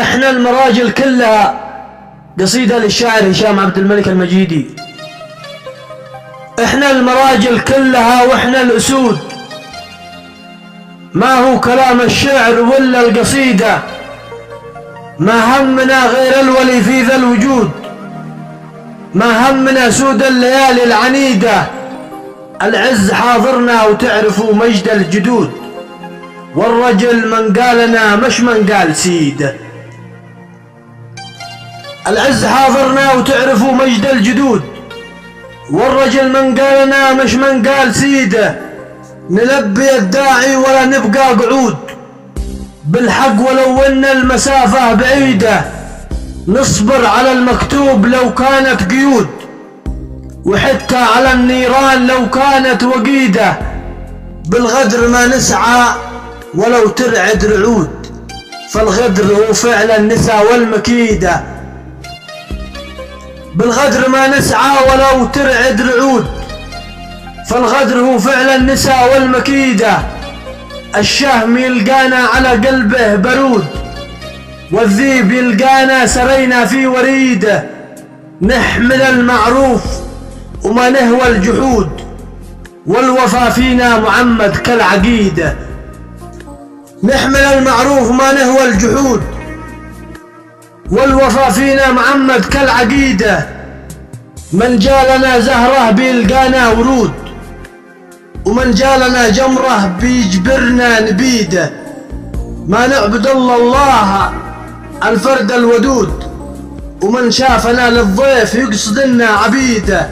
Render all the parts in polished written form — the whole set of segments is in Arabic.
احنا المراجل كلها قصيدة للشاعر هشام عبد الملك المجيدي. احنا المراجل كلها واحنا الاسود، ما هو كلام الشعر ولا القصيدة، ما همنا غير الولي في ذا الوجود، ما همنا سود الليالي العنيدة، العز حاضرنا وتعرفوا مجد الجدود، والرجل من قالنا مش من قال سيده. العز حاضرنا وتعرفوا مجد الجدود، والرجل من قالنا مش من قال سيده. نلبي الداعي ولا نبقى قعود، بالحق ولو ان المسافة بعيدة، نصبر على المكتوب لو كانت قيود، وحتى على النيران لو كانت وقيدة، بالغدر ما نسعى ولو ترعد رعود، فالغدر هو فعل النساء والمكيدة. بالغدر ما نسعى ولو ترعد رعود، فالغدر هو فعل النساء والمكيدة. الشهم يلقانا على قلبه برود، والذيب يلقانا سرينا في وريده، نحمل المعروف وما نهوى الجحود، والوفا فينا معمد كالعقيدة. نحمل المعروف وما نهوى الجحود، والوفا فينا معمد كالعقيدة. من جالنا زهره بيلقانا ورود، ومن جالنا جمره بيجبرنا نبيده. ما نعبد الله الفرد الودود، ومن شافنا للضيف يقصد لنا عبيده.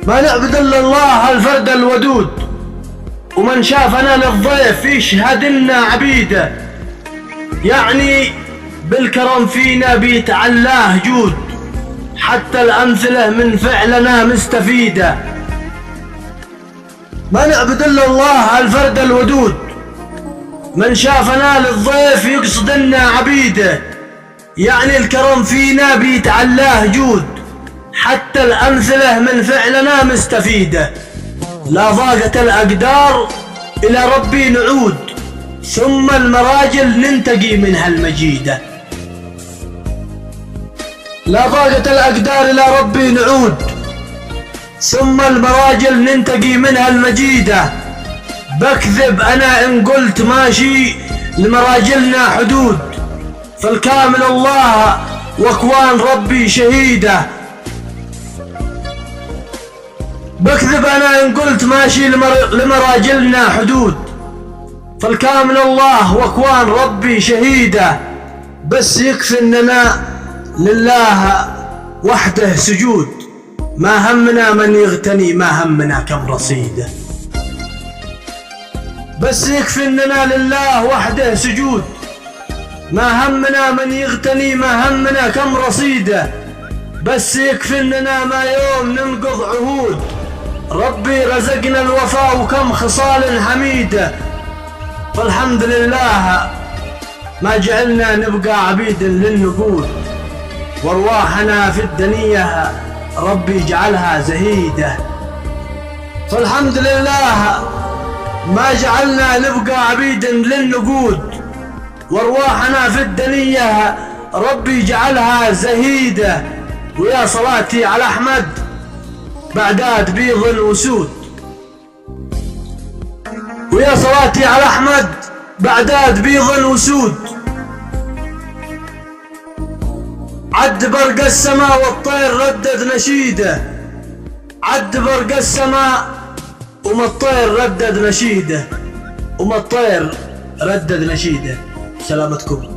ما نعبد الا الله الفرد الودود، ومن شافنا للضيف يشهد لنا عبيده. يعني بالكرم فينا بيتعلاه جود، حتى الأمثلة من فعلنا مستفيدة. ما نعبد إلا الله الفرد الودود، من شافنا للضيف يقصد لنا عبيده. يعني الكرم فينا بيتعلاه جود، حتى الأمثلة من فعلنا مستفيدة. لا ضاقت الأقدار إلى ربي نعود، ثم المراجل ننتقي منها المجيدة. لا ضاقت الأقدار إلى ربي نعود، ثم المراجل ننتقي منها المجيدة. بكذب أنا إن قلت ماشي لمراجلنا حدود، فالكامل الله وأكوان ربي شهيدة. بكذب أنا إن قلت ماشي لمراجلنا حدود، فالكامل الله وأكوان ربي شهيدة. بس يكفي إننا لله وحده سجود، ما همنا من يغتني، ما همنا كم رصيده. بس يكفي إننا لله وحده سجود، ما همنا من يغتني، ما همنا كم رصيده. بس يكفي إننا ما يوم ننقض عهود، ربي رزقنا الوفاء وكم خصال حميده. فالحمد لله ما جعلنا نبقى عبيد للنقود، وارواحنا في الدنيا ربي جعلها زهيده. فالحمد لله ما جعلنا نبقى عبيد للنقود، وارواحنا في الدنيا ربي جعلها زهيده. ويا صلاتي على احمد بعداد بيض الوسود، ويا صلاتي على احمد بعداد بيض الوسود. عد برق السماء والطير ردد نشيده، عد برق السماء وما الطير ردد نشيده، وما الطير ردد نشيده. سلامتكم.